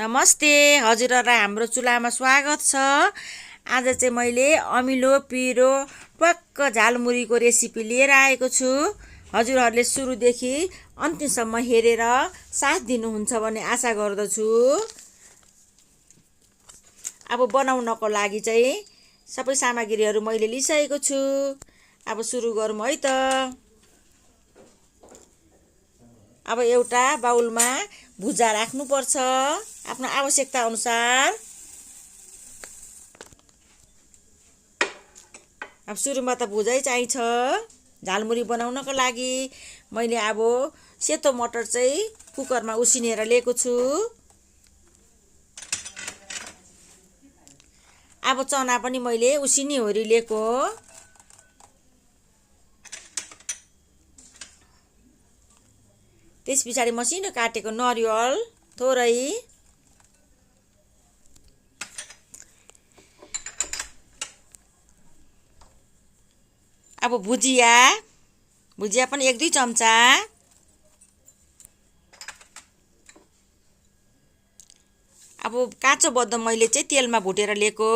नमस्ते, हजुरहरुलाई हाम्रो चुलामा स्वागत छ। आज चाहिँ मैले अमिलो पिरो टक्क झालमुरीको रेसिपी लिएर आएको छु। हजुरहरुले सुरुदेखि अन्तिमसम्म हेरेर साथ दिनुहुन्छ भन्ने आशा गर्दछु। अब बनाउनको लागि चाहिँ सबै सामग्रीहरू मैले लिइसकेको छु। अब सुरु गरौँ है त। अब एउटा बाउलमा भुजा राख्नुपर्छ आफ्नो आवश्यकता अनुसार। अब सुरुमा त भुजै चाहिन्छ झालमुरी बनाउनको लागि। मैले अब सेतो मटर चाहिँ कुकरमा उसिनेर लिएको छु। अब चना पनि मैले उसिनिओरी लिएको। त्यस पछाडि मसिनो काटेको नरिवल थोरै, अब भुजिया पनि 1-2 चम्चा, अब काँचो बदाम मैले चाहिँ तेलमा भुटेर लिएको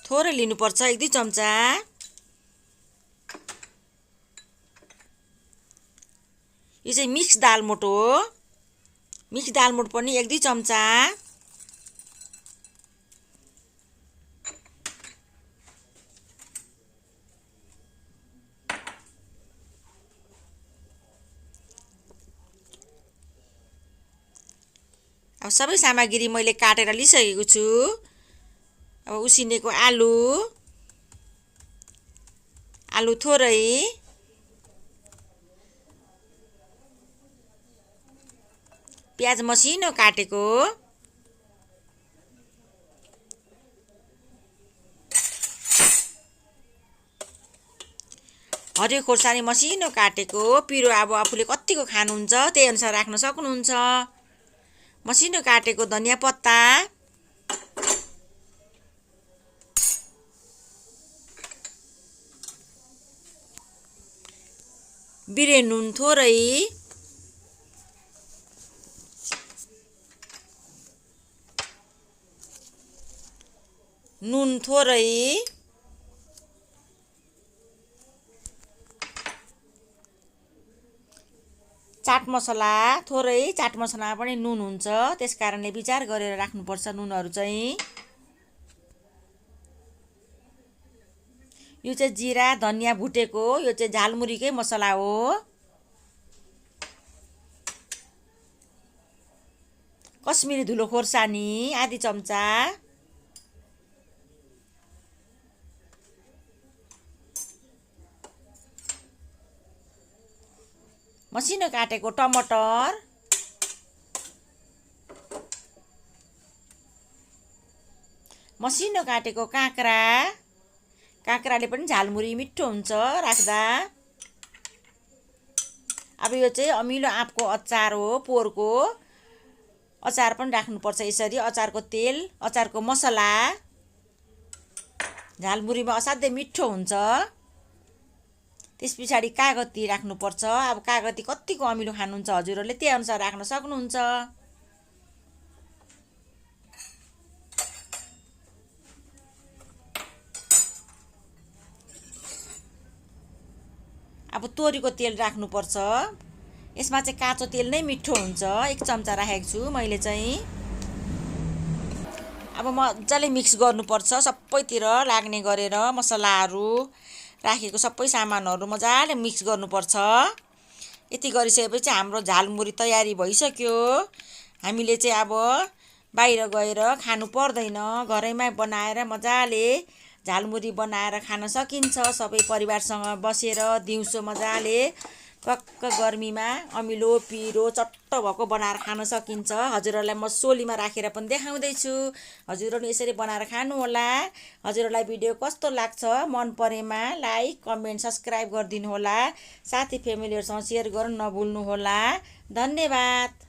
थोरै लिनुपर्छ 1-2 चम्चा। यो चाहिँ मिक्स दालमोट हो। मिक्स दालमोट पनि 1-2 चम्चा। अब सबै सामग्री मैले काटेर लिइसकेको छु। अब उसिनेको आलु थोरै, प्याज मसिनो काटेको, हरियो खोर्सानी मसिनो काटेको। पिरो अब आफूले कतिको खानुहुन्छ त्यही अनुसार राख्न सक्नुहुन्छ। मसिनो काटेको धनिया पत्ता, बिरे नुन थोरै, नुन थोरै, चाट मसला थोरै। चाट मसलामा पनि नुन हुन्छ, त्यसकारणले विचार गरेर राख्नुपर्छ नुनहरू चाहिँ। यो चाहिँ जिरा धनिया भुटेको, यो चाहिँ झालमुरीकै मसला हो। कश्मिरी धुलो खोर्सानी आधी चम्चा, मसिनो काटेको टमाटर, मसिनो काटेको काँक्रा। काँक्राले पनि झालमुरी मिठो हुन्छ राख्दा। अब यो चाहिँ अमिलो आँपको अचार हो, पोहोरको अचार पनि राख्नुपर्छ यसरी। अचारको तेल, अचारको मसला झालमुरीमा असाध्यै मिठो हुन्छ। त्यस पछाडि कागती राख्नुपर्छ। अब कागती कतिको अमिलो खानुहुन्छ हजुरहरूले त्यही अनुसार राख्न सक्नुहुन्छ। अब तोरीको तेल राख्नुपर्छ। यसमा चाहिँ काँचो तेल नै मिठो हुन्छ। 1 चम्चा राखेको छु मैले चाहिँ। अब मजाले मिक्स गर्नुपर्छ सबैतिर लाग्ने गरेर। मसलाहरू राखेको सबै सामानहरू मजाले मिक्स गर्नुपर्छ। यति गरिसकेपछि हाम्रो झालमुरी तयारी भइसक्यो। हामीले चाहिँ अब बाहिर गएर खानु पर्दैन, घरैमा बनाएर मजाले झालमुरी बनाएर खान सकिन्छ। सबै परिवारसँग बसेर दिउँसो मजाले टक्क गर्मीमा अमिलो पिरो चट्ट भएको बनाएर खान सकिन्छ। हजुरहरूलाई म सोलीमा राखेर पनि देखाउँदैछु। हजुरहरूले यसरी बनाएर खानुहोला। हजुरहरूलाई भिडियो कस्तो लाग्छ मन परेमा लाइक कमेन्ट सब्सक्राइब गरिदिनु होला। साथी फ्यामिलीहरूसँग सेयर गर्न नभुल्नुहोला। धन्यवाद।